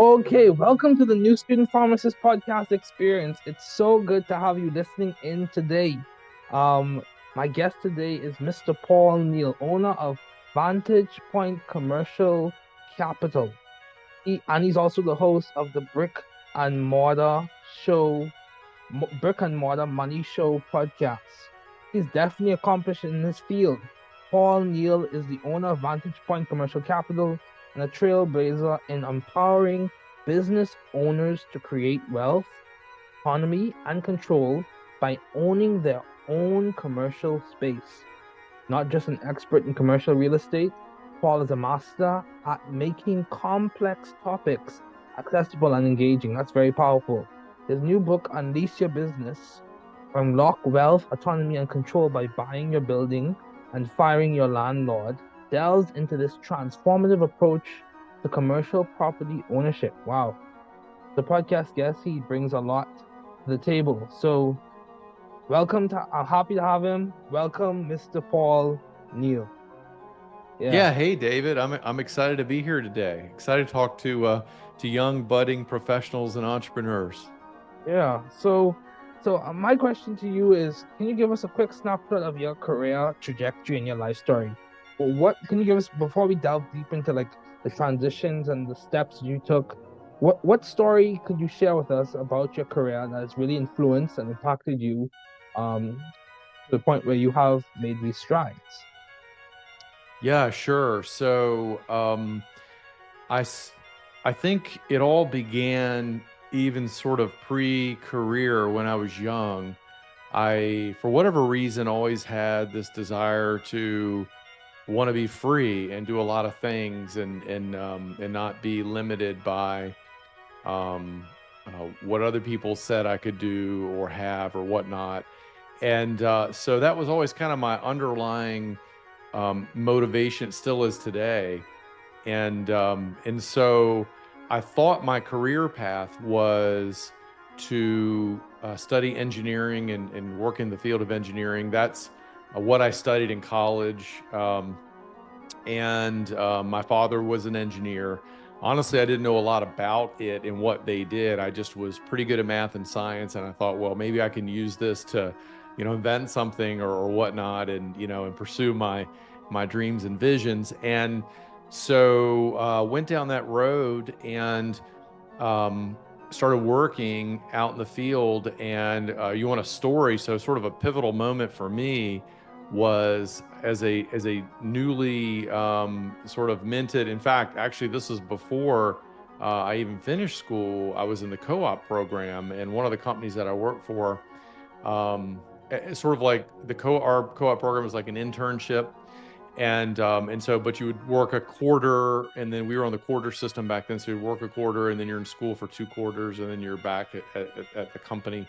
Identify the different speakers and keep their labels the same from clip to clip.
Speaker 1: Okay, welcome to the New Student Pharmacist podcast experience. It's so good to have you listening in today. Um, my guest today is Mr. Paul Neal, owner of Vantage Point Commercial Capital. He's also the host of the and Mortar Show, Brick and Mortar Money Show podcast. He's definitely accomplished in his field. Paul Neal is the owner of Vantage Point Commercial Capital and a trailblazer in empowering business owners to create wealth, autonomy, and control by owning their own commercial space. Not just an expert in commercial real estate, Paul is a master at making complex topics accessible and engaging. That's very powerful. His new book, Un-Lease Your Business, Unlock Wealth, Autonomy, and Control by Buying Your Building and Firing Your Landlord, delves into this transformative approach to commercial property ownership. Wow. The podcast guest, he brings a lot to the table. So I'm happy to have him. Welcome, Mr. Paul Neal. Yeah,
Speaker 2: Yeah, hey David, I'm excited to be here today. Excited to talk to young budding professionals and entrepreneurs.
Speaker 1: yeah. So my question to you is, can you give us a quick snapshot of your career trajectory and your life story? Well, what can you give us before we delve deep into like the transitions and the steps you took? What story could you share with us about your career that has really influenced and impacted you, to the point where you have made these strides?
Speaker 2: Yeah, sure. I s- I think it all began even sort of pre-career when I was young. I, for whatever reason, always had this desire to want to be free and do a lot of things and not be limited by um, what other people said I could do or have or whatnot. So that was always kind of my underlying motivation, still is today. And so I thought my career path was to study engineering and work in the field of engineering. That's what I studied in college. My father was an engineer. Honestly, I didn't know a lot about it and what they did. I just was pretty good at math and science, and I thought, well, maybe I can use this to, invent something or whatnot, and pursue my dreams and visions. And so went down that road and um, started working out in the field. And you want a story? So sort of a pivotal moment for me was as a newly sort of minted. In fact, actually, this was before I even finished school. I was in the co-op program, and one of the companies that I worked for, it's sort of like our co-op program is like an internship, but you would work a quarter, and then we were on the quarter system back then. So you'd work a quarter, and then you're in school for 2 quarters, and then you're back at the company.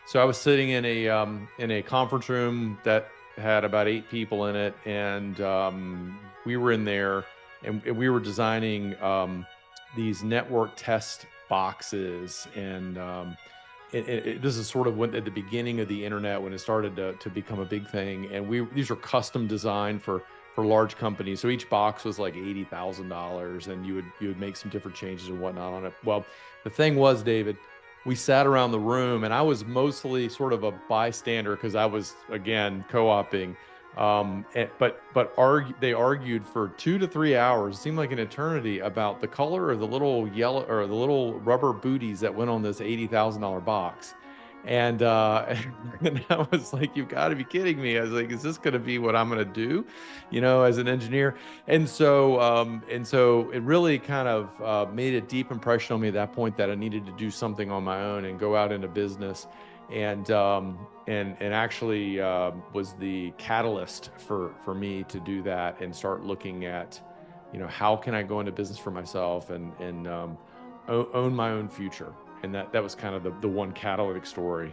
Speaker 2: So I was sitting in a conference room that had about 8 people in it, and we were in there, and we were designing these network test boxes, this is sort of when at the beginning of the internet, when it started to become a big thing, and these were custom designed for large companies. So each box was like $80,000, and you would make some different changes and whatnot on it. Well, the thing was, David, we sat around the room, and I was mostly sort of a bystander because I was, again, co-oping. They argued for 2 to 3 hours. It seemed like an eternity about the color of the little yellow or the little rubber booties that went on this $80,000 box. And and I was like, "You've got to be kidding me!" I was like, "Is this going to be what I'm going to do, as an engineer?" And so it really kind of made a deep impression on me at that point that I needed to do something on my own and go out into business, and actually was the catalyst for me to do that and start looking at, how can I go into business for myself and own my own future. And that was kind of the one catalytic story.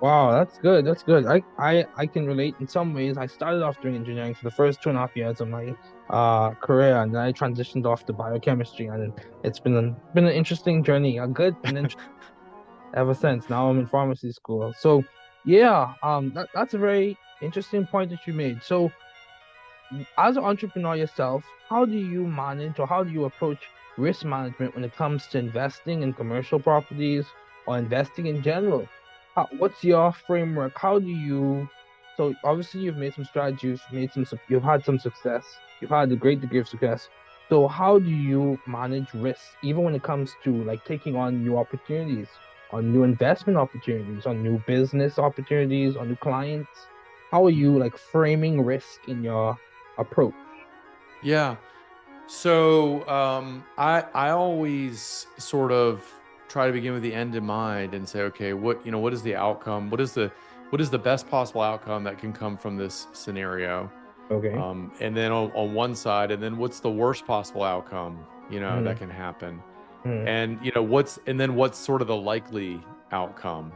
Speaker 1: Wow, that's good. That's good. I can relate in some ways. I started off doing engineering for the first 2.5 years of my career, and then I transitioned off to biochemistry, and it's been an interesting journey, a good and interesting ever since. Now I'm in pharmacy school. So yeah, that's a very interesting point that you made. So as an entrepreneur yourself, how do you manage or how do you approach risk management when it comes to investing in commercial properties or investing in general? What's your framework? How do you? So obviously you've made some strategies, you've had some success, you've had a great degree of success. So how do you manage risks, even when it comes to like taking on new opportunities, on new investment opportunities, on new business opportunities, on new clients? How are you like framing risk in your approach?
Speaker 2: Yeah. So I always sort of try to begin with the end in mind and say, okay, what is the outcome? What is the best possible outcome that can come from this scenario?
Speaker 1: Okay.
Speaker 2: And then on one side, and then what's the worst possible outcome, that
Speaker 1: Mm-hmm.
Speaker 2: can happen?
Speaker 1: Mm-hmm.
Speaker 2: And what's sort of the likely outcome?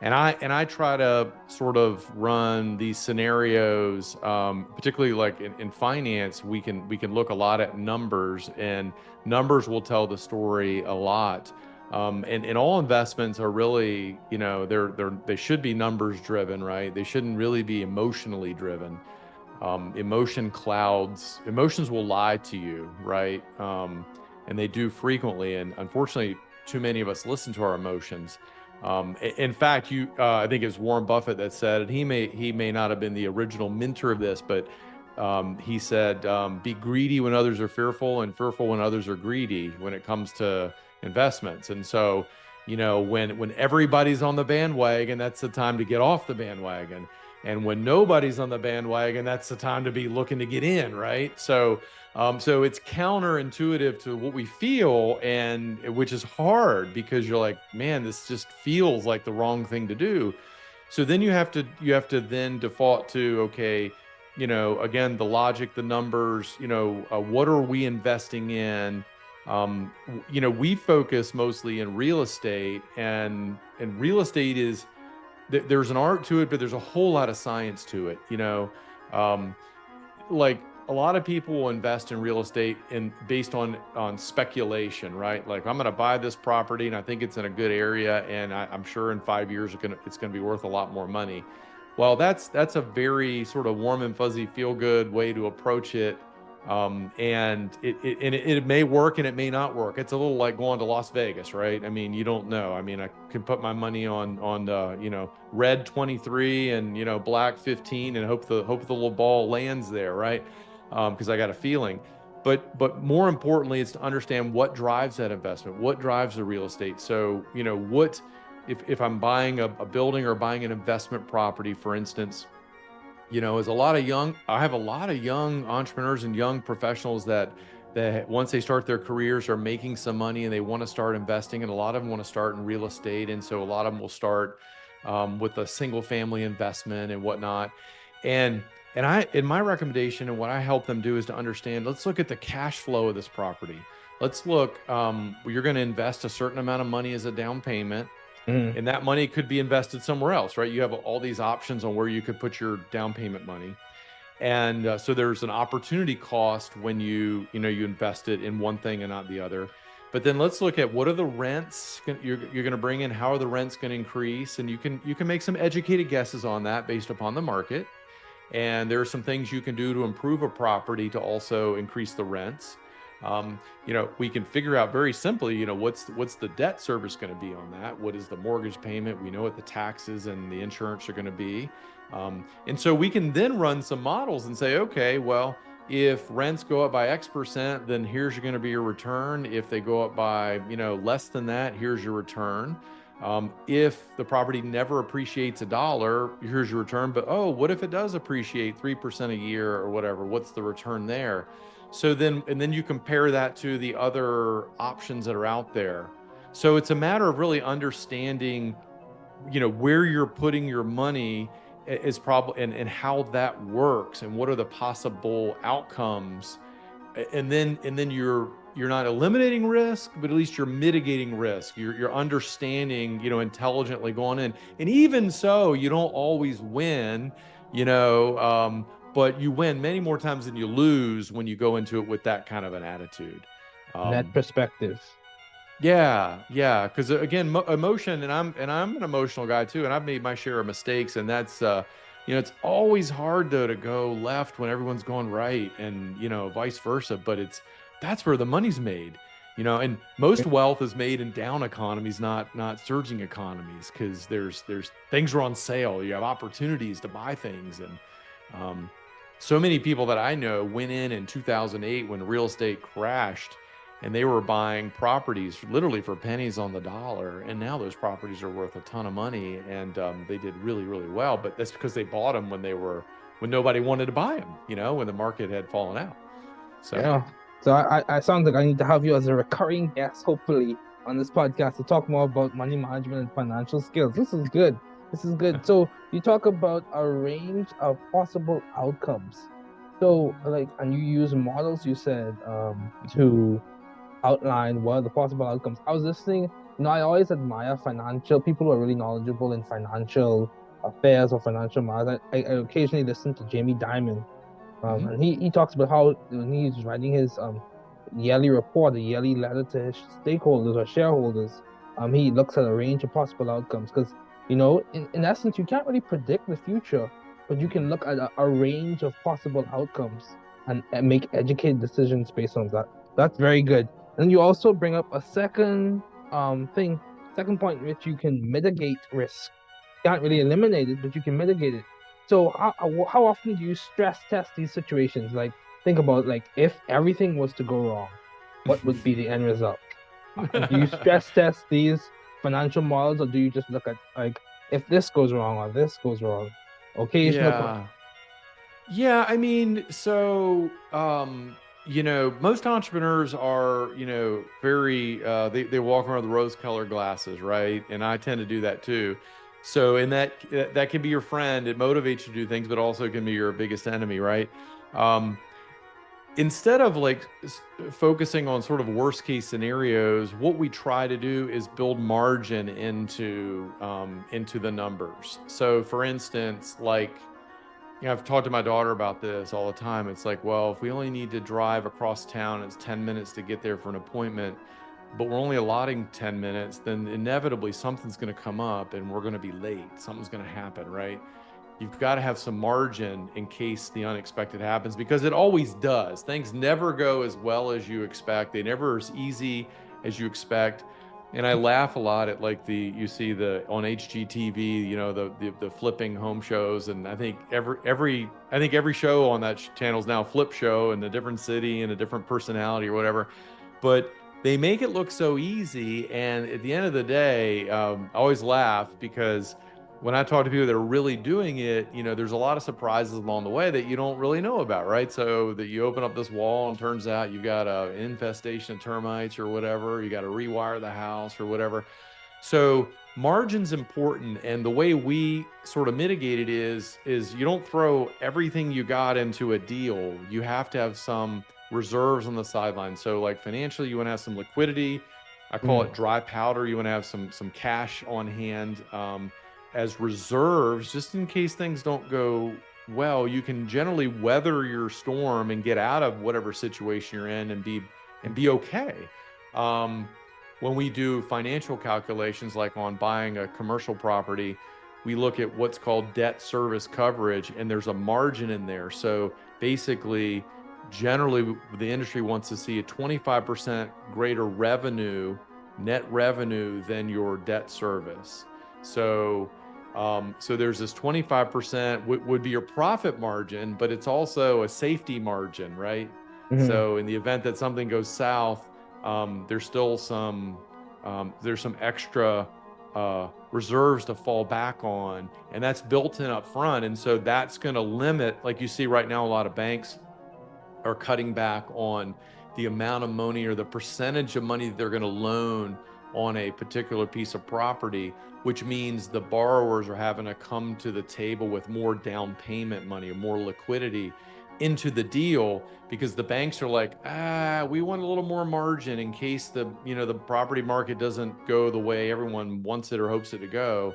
Speaker 2: And I try to sort of run these scenarios, particularly like in finance. We can look a lot at numbers, and numbers will tell the story a lot. And all investments are really, they should be numbers driven, right? They shouldn't really be emotionally driven. Emotions will lie to you, right? And they do frequently. And unfortunately, too many of us listen to our emotions. In fact, I think it was Warren Buffett that said, and he may not have been the original mentor of this, but he said, "Be greedy when others are fearful, and fearful when others are greedy." When it comes to investments, and so when everybody's on the bandwagon, that's the time to get off the bandwagon. And when nobody's on the bandwagon, that's the time to be looking to get in, right? So it's counterintuitive to what we feel, and which is hard because you're like, man, this just feels like the wrong thing to do. So then you have to then default to, okay, again, the logic, the numbers, what are we investing in? We focus mostly in real estate, and real estate is there's an art to it, but there's a whole lot of science to it. Um, like a lot of people will invest in real estate and based on speculation, right? Like, I'm going to buy this property and I think it's in a good area, and I'm sure in 5 years it's going to be worth a lot more money. Well, that's a very sort of warm and fuzzy, feel good way to approach it. And it may work and it may not work. It's a little like going to Las Vegas, right? I mean, you don't know. I mean, I can put my money on red 23 and black 15 and hope the little ball lands there, right? Because I got a feeling. But more importantly, it's to understand what drives that investment, what drives the real estate. So what if I'm buying a building or buying an investment property, for instance. As I have a lot of young entrepreneurs and young professionals that once they start their careers are making some money and they want to start investing, and a lot of them want to start in real estate, and so a lot of them will start with a single family investment and whatnot. And in my recommendation and what I help them do is to understand. Let's look at the cash flow of this property. Let's look. You're going to invest a certain amount of money as a down payment,
Speaker 1: Mm-hmm.
Speaker 2: and that money could be invested somewhere else, right? You have all these options on where you could put your down payment money. And so there's an opportunity cost when you invest it in one thing and not the other. But then let's look at what are the rents you're going to bring in. How are the rents going to increase? And you can make some educated guesses on that based upon the market. And there are some things you can do to improve a property to also increase the rents. We can figure out very simply, what's the debt service going to be on that? What is the mortgage payment? We know what the taxes and the insurance are going to be. And so we can then run some models and say, okay, well, if rents go up by X%, then here's going to be your return. If they go up by, less than that, here's your return. If the property never appreciates a dollar, here's your return. But what if it does appreciate 3% a year or whatever? What's the return there? And then you compare that to the other options that are out there. So it's a matter of really understanding, where you're putting your money is probably, and how that works and what are the possible outcomes. And then you're not eliminating risk, but at least you're mitigating risk. You're understanding, intelligently going in. And even so, you don't always win, but you win many more times than you lose when you go into it with that kind of an attitude.
Speaker 1: Net
Speaker 2: Um,
Speaker 1: perspective.
Speaker 2: yeah. Because emotion, and I'm an emotional guy too, and I've made my share of mistakes, and that's it's always hard though to go left when everyone's going right, and vice versa. But that's where the money's made. And most wealth is made in down economies, not surging economies, because there's things are on sale. You have opportunities to buy things, and so many people that I know went in 2008 when real estate crashed, and they were buying properties literally for pennies on the dollar, and now those properties are worth a ton of money, and they did really, really well. But that's because they bought them when nobody wanted to buy them, when the market had fallen out. So
Speaker 1: Yeah. So I sounds like I need to have you as a recurring guest, hopefully, on this podcast to talk more about money management and financial skills. This is good. This is good. So you talk about a range of possible outcomes. So like, and you use models, you said, to outline what are the possible outcomes. I was listening, I always admire financial people who are really knowledgeable in financial affairs or financial matters. I occasionally listen to Jamie Dimon,
Speaker 2: mhm.
Speaker 1: and he talks about how when he's writing his yearly report, a yearly letter to his stakeholders or shareholders, he looks at a range of possible outcomes because in essence you can't really predict the future, but you can look at a range of possible outcomes and make educated decisions based on that. That's very good. And you also bring up a second point in which you can mitigate risk. Can't really eliminate it, but you can mitigate it. So how often do you stress test these situations? Like think about like if everything was to go wrong, what would be the end result? Do you stress test these financial models, or do you just look at like if this goes wrong or this goes wrong? Occasional.
Speaker 2: Yeah. Yeah, I mean, so most entrepreneurs are, very they walk around with rose-colored glasses, right? And I tend to do that too. So, and that can be your friend. It motivates you to do things, but also can be your biggest enemy, right? Um, Instead of like focusing on sort of worst case scenarios, what we try to do is build margin into the numbers. So, for instance, like, I've talked to my daughter about this all the time. It's like, well, if we only need to drive across town, it's 10 minutes to get there for an appointment, but we're only allotting 10 minutes, then inevitably something's going to come up and we're going to be late. Something's going to happen, right? You've got to have some margin in case the unexpected happens, because it always does. Things never go as well as you expect. They never are as easy as you expect. And I laugh a lot at like you see the on HGTV, the flipping home shows, and I think every show on that channel is now a flip show in a different city and a different personality or whatever. But they make it look so easy, and at the end of the day, I always laugh because when I talk to people that are really doing it, there's a lot of surprises along the way that you don't really know about, right? So that you open up this wall and turns out you've got an infestation of termites or whatever. You got to rewire the house or whatever. So margin's important, and the way we sort of mitigate it is you don't throw everything you got into a deal. You have to have some reserves on the sideline. So like financially, you want to have some liquidity. I call it
Speaker 1: Mm,
Speaker 2: dry powder. You want to have some cash on hand as reserves, just in case things don't go well. You can generally weather your storm and get out of whatever situation you're in and be okay. Um, when we do financial calculations, like on buying a commercial property, we look at what's called debt service coverage, and there's a margin in there. So basically, generally, the industry wants to see a 25% greater net revenue than your debt service. So there's this 25% would be your profit margin, but it's also a safety margin, right?
Speaker 1: mhm.
Speaker 2: So in the event that something goes south, there's still there's some extra reserves to fall back on, and that's built in up front. And so that's going to limit, like you see right now, a lot of banks are cutting back on the amount of money or the percentage of money that they're going to loan on a particular piece of property, which means the borrowers are having to come to the table with more down payment money or more liquidity into the deal, because the banks are like, we want a little more margin in case the property market doesn't go the way everyone wants it or hopes it to go.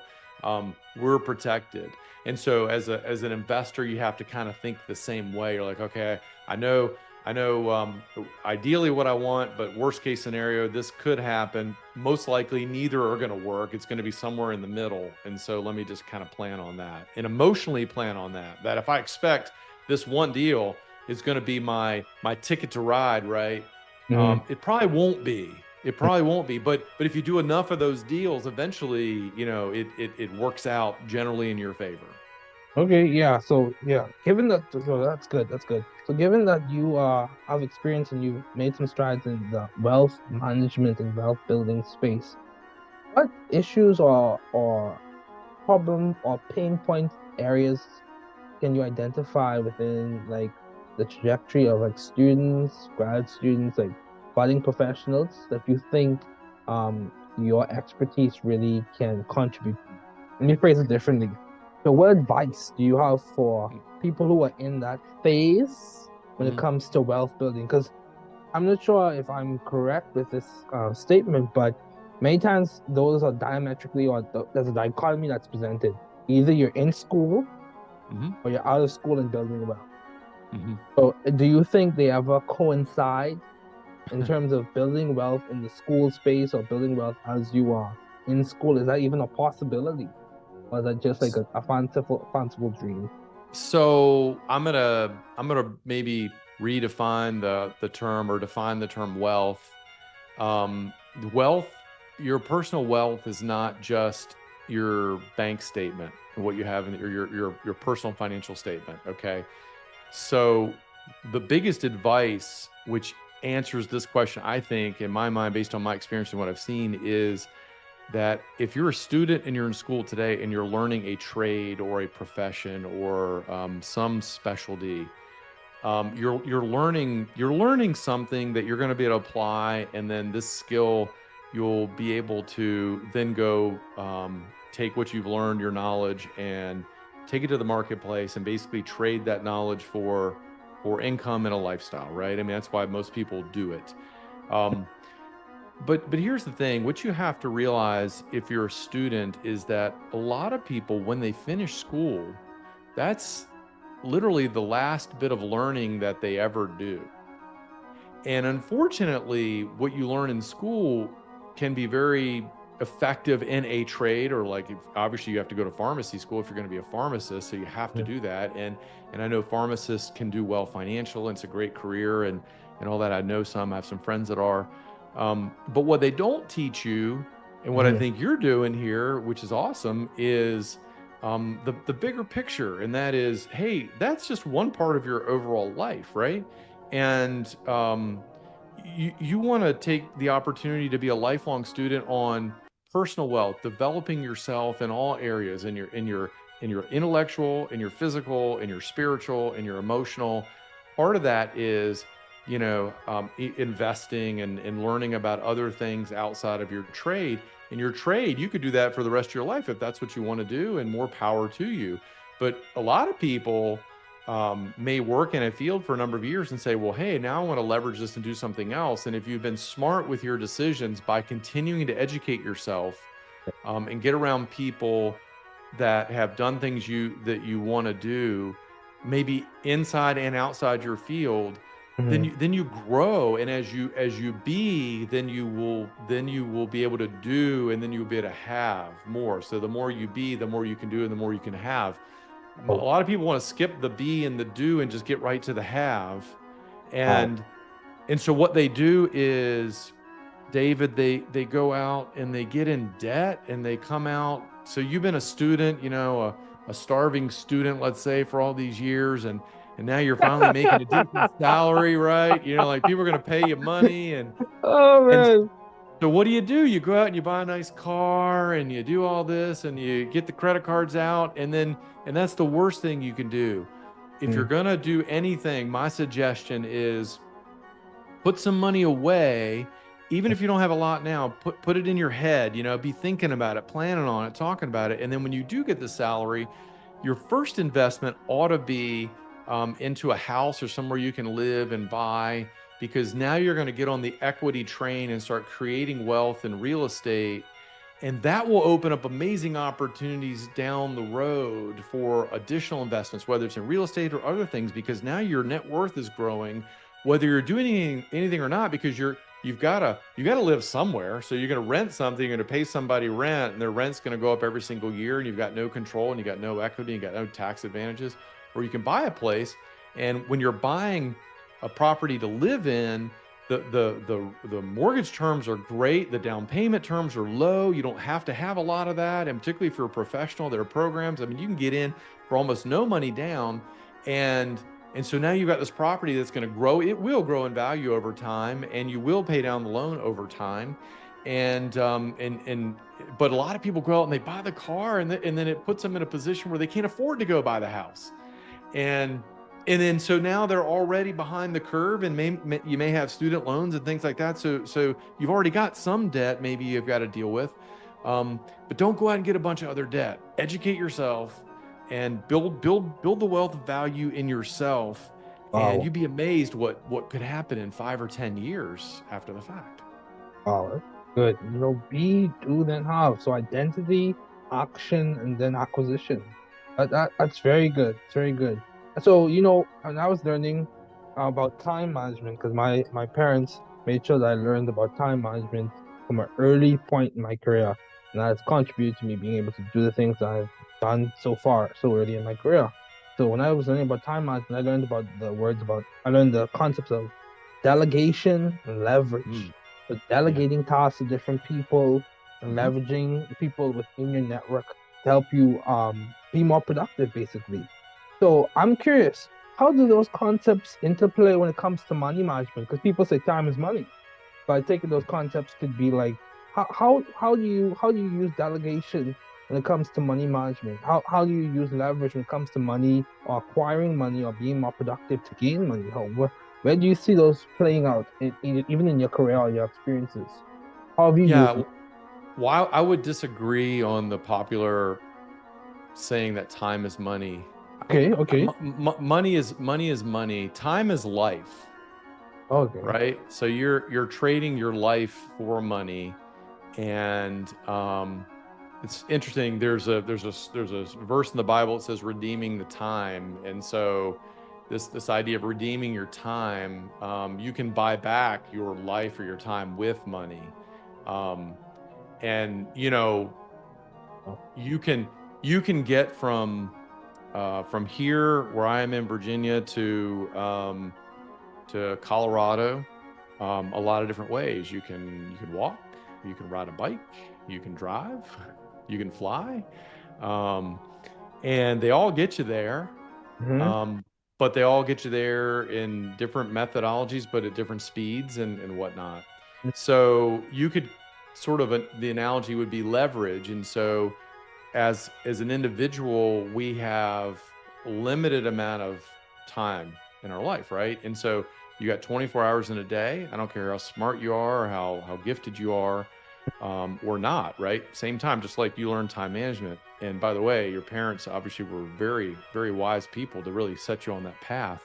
Speaker 2: We're protected. And so as an investor, you have to kind of think the same way. You're like, okay, I know I know ideally what I want, but worst case scenario, this could happen. Most likely, neither are going to work. It's going to be somewhere in the middle. And so let me just kind of plan on that and emotionally plan on that. That if I expect this one deal is going to be my ticket to ride, right?
Speaker 1: Mhm.
Speaker 2: It probably won't be. It probably won't be. But if you do enough of those deals, eventually, you know, it works out generally in your favor.
Speaker 1: Okay, yeah. So yeah, given that, so that's good. That's good. So given that you have experience and you've made some strides in the wealth management and wealth building space, what issues or problem or pain point areas can you identify within like the trajectory of like students, grad students, like budding professionals that you think your expertise really can contribute to? Let me phrase it differently. So what advice do you have for people who are in that phase when it
Speaker 2: Mhm.
Speaker 1: comes to wealth building? Because I'm not sure if I'm correct with this statement, but many times those are diametrically or there's a dichotomy that's presented. Either you're in school
Speaker 2: Mhm.
Speaker 1: or you're out of school and building wealth.
Speaker 2: Mhm.
Speaker 1: So, do you think they ever coincide in terms of building wealth in the school space or building wealth as you are in school? Is that even a possibility, or is that just like a fanciful dream?
Speaker 2: So I'm gonna maybe redefine the term or define the term wealth. Wealth, your personal wealth is not just your bank statement and what you have in your personal financial statement. Okay, so the biggest advice, which answers this question, I think, in my mind, based on my experience and what I've seen, is that if you're a student and you're in school today and you're learning a trade or a profession or some specialty, you're learning something that you're going to be able to apply, and then this skill you'll be able to then go take what you've learned, your knowledge, and take it to the marketplace and basically trade that knowledge for income and a lifestyle, right? I mean, that's why most people do it. Um, but here's the thing, what you have to realize if you're a student is that a lot of people, when they finish school, that's literally the last bit of learning that they ever do. And unfortunately, what you learn in school can be very effective in a trade, or like if, obviously you have to go to pharmacy school if you're going to be a pharmacist, so you have to
Speaker 1: Mm,
Speaker 2: do that. And I know pharmacists can do well financial, and it's a great career and all that. I know some, I have some friends that are. But what they don't teach you, and what I
Speaker 1: mhm,
Speaker 2: think you're doing here, which is awesome, is the bigger picture, and that is, hey, that's just one part of your overall life, right? And you want to take the opportunity to be a lifelong student on personal wealth, developing yourself in all areas, in your intellectual, in your physical, in your spiritual, in your emotional. Part of that is, investing and learning about other things outside of your trade. In your trade, you could do that for the rest of your life if that's what you want to do, and more power to you. But a lot of people may work in a field for a number of years and say, well, hey, now I want to leverage this and do something else. And if you've been smart with your decisions by continuing to educate yourself and get around people that have done things that you want to do, maybe inside and outside your field, then
Speaker 1: mhm.
Speaker 2: you grow, and as you be, then you will be able to do, and then you'll be able to have more. So the more you be, the more you can do, and the more you can have. A
Speaker 1: Oh,
Speaker 2: lot of people want to skip the be and the do and just get right to the have.
Speaker 1: wow.
Speaker 2: And so what they do is, David, they go out and they get in debt and they come out. So you've been a student, a starving student, let's say, for all these years, and now you're finally making a decent salary, right? Like people are going to pay you money,
Speaker 1: Oh
Speaker 2: and
Speaker 1: man.
Speaker 2: so what do? You go out and you buy a nice car and you do all this and you get the credit cards out, and that's the worst thing you can do. If you're
Speaker 1: Mm,
Speaker 2: going to do anything, my suggestion is put some money away. Even if you don't have a lot now, put it in your head, be thinking about it, planning on it, talking about it. And then when you do get the salary, your first investment ought to be into a house or somewhere you can live and buy, because now you're going to get on the equity train and start creating wealth in real estate. And that will open up amazing opportunities down the road for additional investments, whether it's in real estate or other things, because now your net worth is growing whether you're doing anything or not, because you've got to live somewhere. So you're going to rent something, you're going to pay somebody rent, and their rent's going to go up every single year, and you've got no control, and you got no equity, you got no tax advantages. Or you can buy a place, and when you're buying a property to live in, the mortgage terms are great, the down payment terms are low, you don't have to have a lot of that, and particularly if you're a professional, there are programs, I mean, you can get in for almost no money down, and so now you've got this property that's going to grow. It will grow in value over time, and you will pay down the loan over time. But a lot of people go out and they buy the car, and then it puts them in a position where they can't afford to go buy the house. And then so now they're already behind the curve, and you may have student loans and things like that. So you've already got some debt maybe you've got to deal with, but don't go out and get a bunch of other debt. Educate yourself and build the wealth of value in yourself, and
Speaker 1: Wow.
Speaker 2: you'd be amazed what could happen in 5 or 10 years after the fact.
Speaker 1: Wow. Good. Be, do, then have. So identity, action, and then acquisition. That's very good. It's very good. So, when I was learning about time management, because my parents made sure that I learned about time management from an early point in my career. And that has contributed to me being able to do the things that I've done so far, so early in my career. So when I was learning about time management, I learned the concepts of delegation and leverage.
Speaker 2: Mm,
Speaker 1: So
Speaker 2: yeah.
Speaker 1: delegating tasks to different people and
Speaker 2: Hmm.
Speaker 1: leveraging the people within your network to help you be more productive, basically. So I'm curious, how do those concepts interplay when it comes to money management? Because people say time is money, but I take it those concepts could be like how do you use delegation when it comes to money management? How do you use leverage when it comes to money or acquiring money or being more productive to gain money? Where do you see those playing out even in your career or your experiences? How have you used
Speaker 2: Yeah.
Speaker 1: them?
Speaker 2: While I would disagree on the popular saying that time is money,
Speaker 1: Okay, okay,
Speaker 2: money is money. Time is life,
Speaker 1: okay.
Speaker 2: right? So you're trading your life for money, and it's interesting. There's a verse in the Bible that says redeeming the time, and so this idea of redeeming your time, you can buy back your life or your time with money, um, and
Speaker 1: Oh,
Speaker 2: you can get from here where I am in Virginia to Colorado, a lot of different ways. You can walk, you can ride a bike, you can drive, you can fly, um, and they all get you there.
Speaker 1: mm-hmm.
Speaker 2: Um, but they all get you there in different methodologies, but at different speeds and whatnot. So you could sort of the analogy would be leverage, and so as an individual, we have limited amount of time in our life, right? And so you got 24 hours in a day. I don't care how smart you are or how gifted you are, or not, right? Same time, just like you learn time management. And by the way, your parents obviously were very, very wise people to really set you on that path,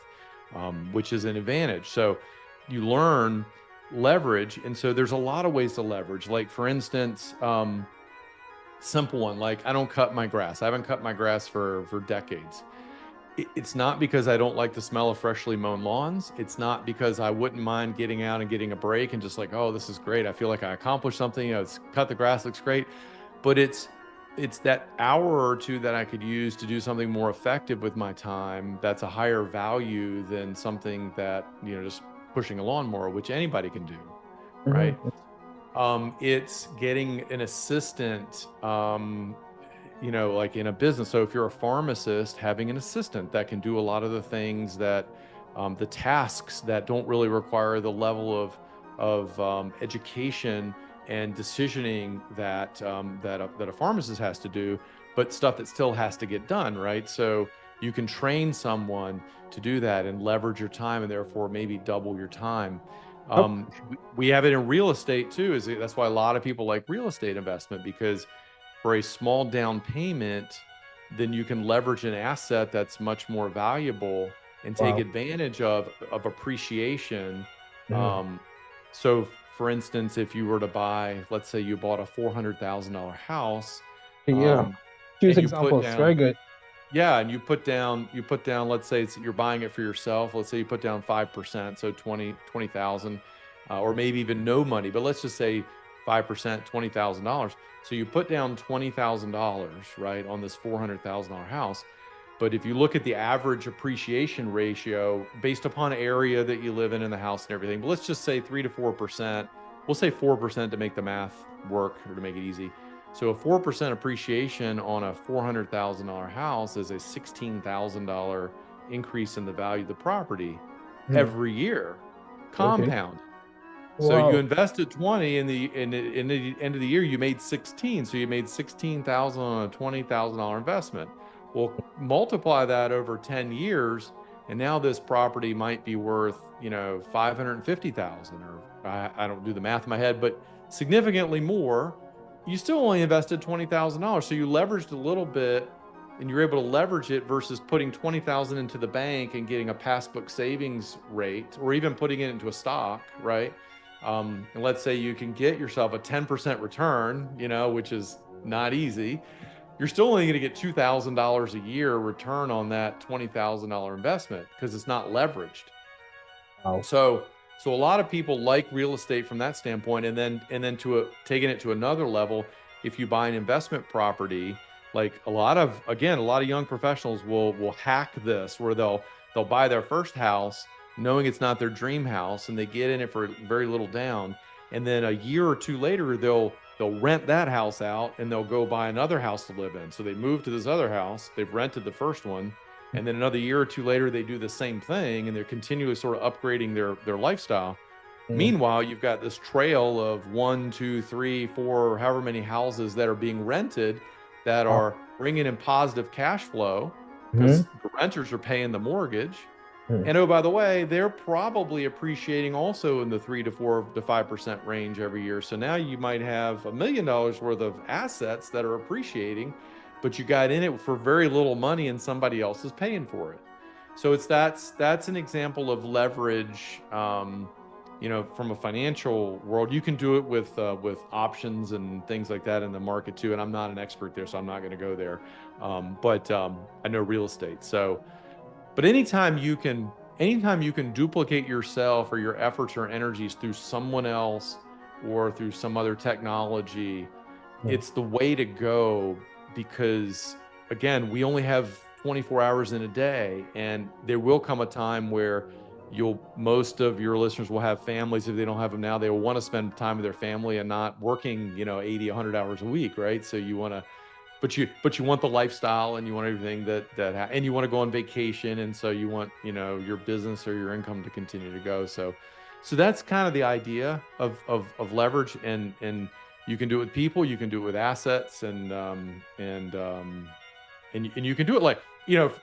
Speaker 2: which is an advantage. So you learn leverage. And so there's a lot of ways to leverage. Like, for instance, simple one, like I don't cut my grass. I haven't cut my grass for decades. It's not because I don't like the smell of freshly mown lawns. It's not because I wouldn't mind getting out and getting a break and just like, oh, this is great. I feel like I accomplished something. It's cut the grass, looks great. But it's that hour or two that I could use to do something more effective with my time that's a higher value than something that, just pushing a lawnmower, which anybody can do, right?
Speaker 1: Mm-hmm.
Speaker 2: It's getting an assistant, like in a business. So if you're a pharmacist, having an assistant that can do a lot of the things that, the tasks that don't really require the level of education and decisioning that a pharmacist has to do, but stuff that still has to get done, right? So you can train someone to do that and leverage your time, and therefore maybe double your time.
Speaker 1: Yep.
Speaker 2: We have it in real estate too. That's why a lot of people like real estate investment, because for a small down payment, then you can leverage an asset that's much more valuable and take
Speaker 1: Wow.
Speaker 2: advantage of appreciation.
Speaker 1: Mm.
Speaker 2: Um, so, for instance, if you were to buy, let's say you bought a $400,000 house,
Speaker 1: Yeah.
Speaker 2: um,
Speaker 1: Choose
Speaker 2: and you put
Speaker 1: examples.
Speaker 2: down
Speaker 1: Very good.
Speaker 2: Yeah, and you put down, let's say you're buying it for yourself. Let's say you put down 5%, so 20,000, or maybe even no money, but let's just say 5%, $20,000. So you put down $20,000, right, on this $400,000 house. But if you look at the average appreciation ratio based upon area that you live in the house and everything, but let's just say 3 to 4%. We'll say 4% to make the math work or to make it easy. So a 4% appreciation on a $400,000 house is a $16,000 increase in the value of the property
Speaker 1: Hmm.
Speaker 2: every year,
Speaker 1: Okay.
Speaker 2: compound. So you
Speaker 1: Wow.
Speaker 2: invested 20 in the end of the year, you made 16. So you made 16,000 on a $20,000 investment. Well, multiply that over 10 years, and now this property might be worth, 550,000, or I don't do the math in my head, but significantly more. You still only invested $20,000. So you leveraged a little bit, and you're able to leverage it versus putting 20,000 into the bank and getting a passbook savings rate, or even putting it into a stock, right? And let's say you can get yourself a 10% return, which is not easy. You're still only going to get $2,000 a year return on that $20,000 investment because it's not leveraged.
Speaker 1: Wow.
Speaker 2: So a lot of people like real estate from that standpoint, and then taking it to another level. If you buy an investment property, like a lot of young professionals will hack this, where they'll buy their first house knowing it's not their dream house, and they get in it for very little down, and then a year or two later they'll rent that house out and they'll go buy another house to live in. So they move to this other house, they've rented the first one, and then another year or two later they do the same thing, and they're continually sort of upgrading their lifestyle.
Speaker 1: Hmm.
Speaker 2: Meanwhile, you've got this trail of 1, 2, 3, 4, however many houses that are being rented that
Speaker 1: Wow.
Speaker 2: are bringing in positive cash flow
Speaker 1: Hmm.
Speaker 2: because the renters are paying the mortgage.
Speaker 1: Hmm.
Speaker 2: And oh, by the way, they're probably appreciating also in the 3 to 4 to 5% range every year. So now you might have $1 million worth of assets that are appreciating, but you got in it for very little money and somebody else is paying for it. So that's an example of leverage. From a financial world, you can do it with options and things like that in the market too. And I'm not an expert there, so I'm not going to go there. But I know real estate. But anytime you can duplicate yourself or your efforts or energies through someone else or through some other technology,
Speaker 1: Hmm.
Speaker 2: it's the way to go, because again, we only have 24 hours in a day, and there will come a time where most of your listeners will have families. If they don't have them now, they will want to spend time with their family and not working, 80, 100 hours a week, right? So you want to, but you want the lifestyle, and you want everything and you want to go on vacation, and so you want, your business or your income to continue to go. So that's kind of the idea of leverage, and you can do it with people, you can do it with assets, and you can do it like,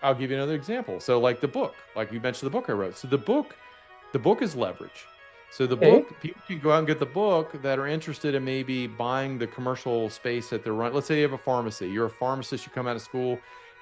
Speaker 2: I'll give you another example. So like the book, like you mentioned, the book I wrote. So the book is leverage. So the
Speaker 1: Okay.
Speaker 2: book, people can go out and get the book that are interested in maybe buying the commercial space that they're running. Let's say you have a pharmacy. You're a pharmacist. You come out of school,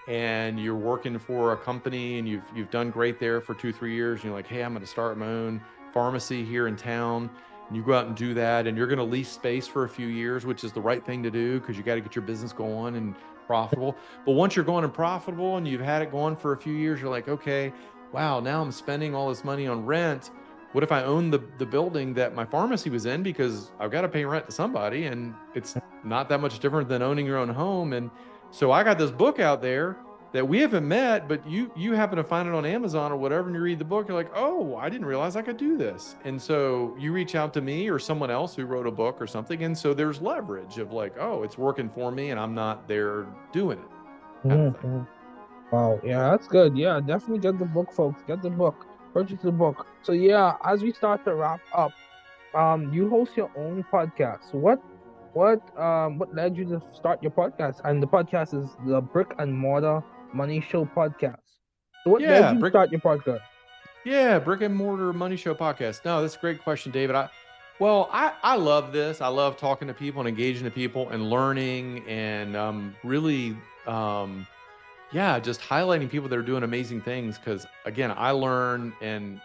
Speaker 2: and you're working for a company, and you've done great there for 2, 3 years. And you're like, hey, I'm going to start my own pharmacy here in town. And you go out and do that, and you're going to lease space for a few years, which is the right thing to do because you got to get your business going and profitable. But once you're going and profitable and you've had it going for a few years, you're like, okay, wow, now I'm spending all this money on rent. What if I own the building that my pharmacy was in? Because I've got to pay rent to somebody, and it's not that much different than owning your own home. And so I got this book out there that we haven't met, but you happen to find it on Amazon or whatever, and you read the book, you're like, oh, I didn't realize I could do this. And so you reach out to me or someone else who wrote a book or something, and so there's leverage of like, oh, it's working for me, and I'm not there doing it, kind of thing.
Speaker 1: Hmm. Wow, yeah, that's good. Yeah, definitely get the book, folks. Get the book. Purchase the book. So yeah, as we start to wrap up, you host your own podcast. So what led you to start your podcast? And the podcast is the Brick and Mortar Money Show podcast. So what led
Speaker 2: Yeah,
Speaker 1: you to start your podcast?
Speaker 2: Brick and Mortar Money Show podcast. No, that's a great question, David. I love this. I love talking to people and engaging to people and learning, and really, just highlighting people that are doing amazing things. Because again, I learn, and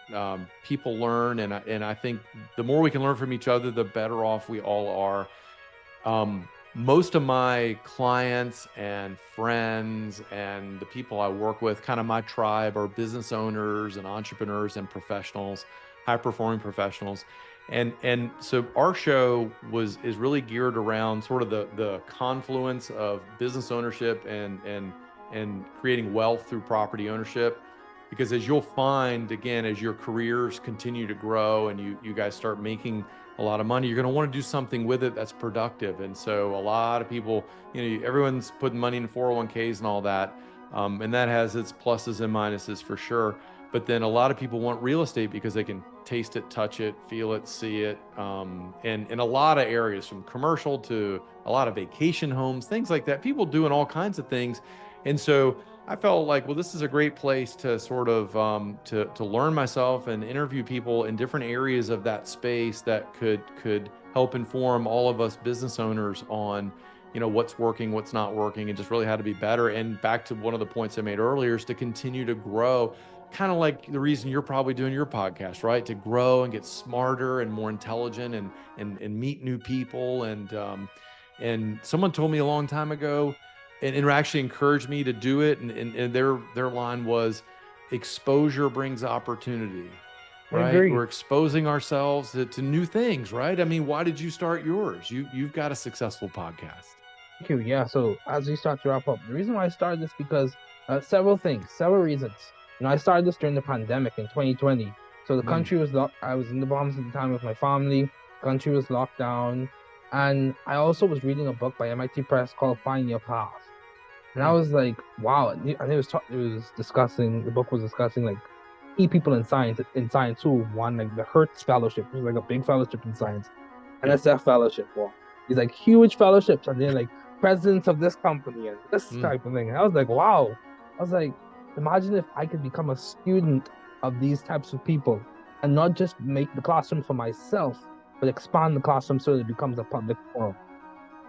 Speaker 2: people learn, and I think the more we can learn from each other, the better off we all are. most of my clients and friends and the people I work with, kind of my tribe, are business owners and entrepreneurs and professionals, high performing professionals. And so our show is really geared around sort of the confluence of business ownership and creating wealth through property ownership. Because as you'll find, again, as your careers continue to grow and you guys start making a lot of money, you're going to want to do something with it that's productive. And so a lot of people, everyone's putting money in 401ks and all that. And that has its pluses and minuses for sure. But then a lot of people want real estate because they can taste it, touch it, feel it, see it. And in a lot of areas, from commercial to a lot of vacation homes, things like that, people doing all kinds of things. And so I felt like, well, this is a great place to sort of to learn myself and interview people in different areas of that space that could help inform all of us business owners on, what's working, what's not working, and just really how to be better. And back to one of the points I made earlier, is to continue to grow, kind of like the reason you're probably doing your podcast, right? To grow and get smarter and more intelligent and meet new people. And someone told me a long time ago, and actually encouraged me to do it. And their line was, exposure brings opportunity,
Speaker 1: I
Speaker 2: right?
Speaker 1: agree.
Speaker 2: We're exposing ourselves to new things, right? I mean, why did you start yours? You've got a successful podcast.
Speaker 1: Thank you. Yeah. So as we start to wrap up, the reason why I started this because several things, several reasons. I started this during the pandemic in 2020. So the country was locked. I was in the Bahamas at the time with my family. The country was locked down, and I also was reading a book by MIT Press called Find Your Path. And I was like, wow. And it was discussing, the book was discussing like key people in science who won like the Hertz Fellowship, which is like a big fellowship in science,
Speaker 2: Yeah.
Speaker 1: NSF Fellowship. Well, these like huge fellowships, and they're like presidents of this company and this type of thing. And I was like, wow. I was like, imagine if I could become a student of these types of people and not just make the classroom for myself, but expand the classroom so that it becomes a public forum.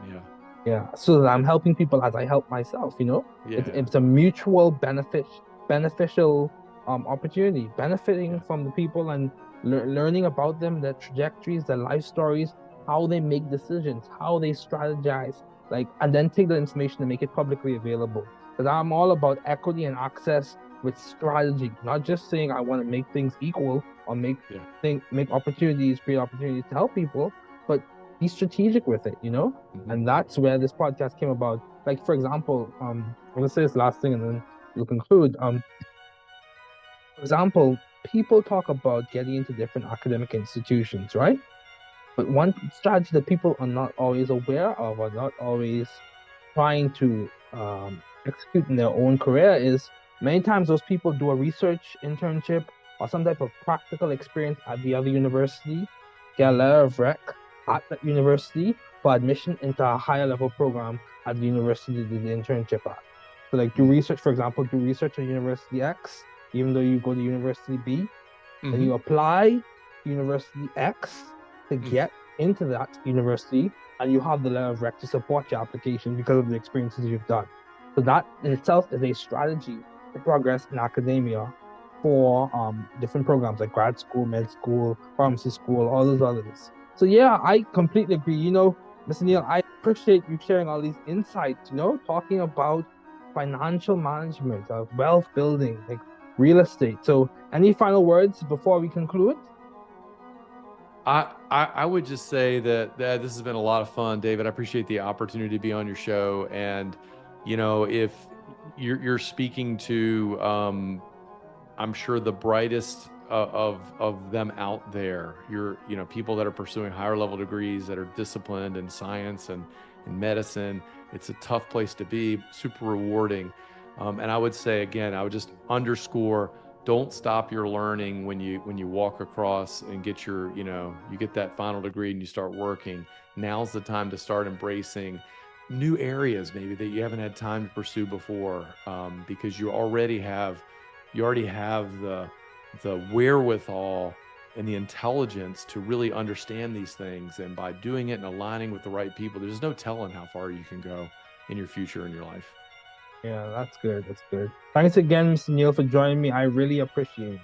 Speaker 2: Yeah.
Speaker 1: Yeah, so that I'm helping people as I help myself,
Speaker 2: Yeah.
Speaker 1: It's a mutual beneficial opportunity, benefiting
Speaker 2: Yeah.
Speaker 1: from the people and learning about them, their trajectories, their life stories, how they make decisions, how they strategize, like, and then take the information and make it publicly available. Because I'm all about equity and access with strategy, not just saying I want to make things equal or
Speaker 2: Yeah.
Speaker 1: make opportunities, create opportunities to help people, but be strategic with it.
Speaker 2: Mm-hmm.
Speaker 1: And that's where this podcast came about. Like, for example, I'm gonna say this last thing and then we'll conclude. For example, people talk about getting into different academic institutions, right? But one strategy that people are not always aware of or not always trying to execute in their own career is many times those people do a research internship or some type of practical experience at the other university, get a letter of rec at that university for admission into a higher level program at the university they did the internship at. So, like, do research, for example, do research at University X, even though you go to University B, then
Speaker 2: Mm-hmm.
Speaker 1: you apply to University X to get into that university, and you have the letter of rec to support your application because of the experiences you've done. So that in itself is a strategy to progress in academia for different programs like grad school, med school, pharmacy school, all those others. So yeah, I completely agree. Mr. Neal, I appreciate you sharing all these insights, talking about financial management, wealth building, like real estate. So any final words before we conclude?
Speaker 2: I would just say that this has been a lot of fun, David. I appreciate the opportunity to be on your show. And, if you're speaking to, I'm sure the brightest of them out there, people that are pursuing higher level degrees that are disciplined in science and in medicine. It's a tough place to be, super rewarding. And I would say, again, I would just underscore, don't stop your learning when you walk across and get you get that final degree and you start working. Now's the time to start embracing new areas maybe that you haven't had time to pursue before, because you already have the wherewithal and the intelligence to really understand these things. And by doing it and aligning with the right people, there's no telling how far you can go in your future in your life.
Speaker 1: Yeah, that's good. That's good. Thanks again, Mr. Neal, for joining me. I really appreciate it.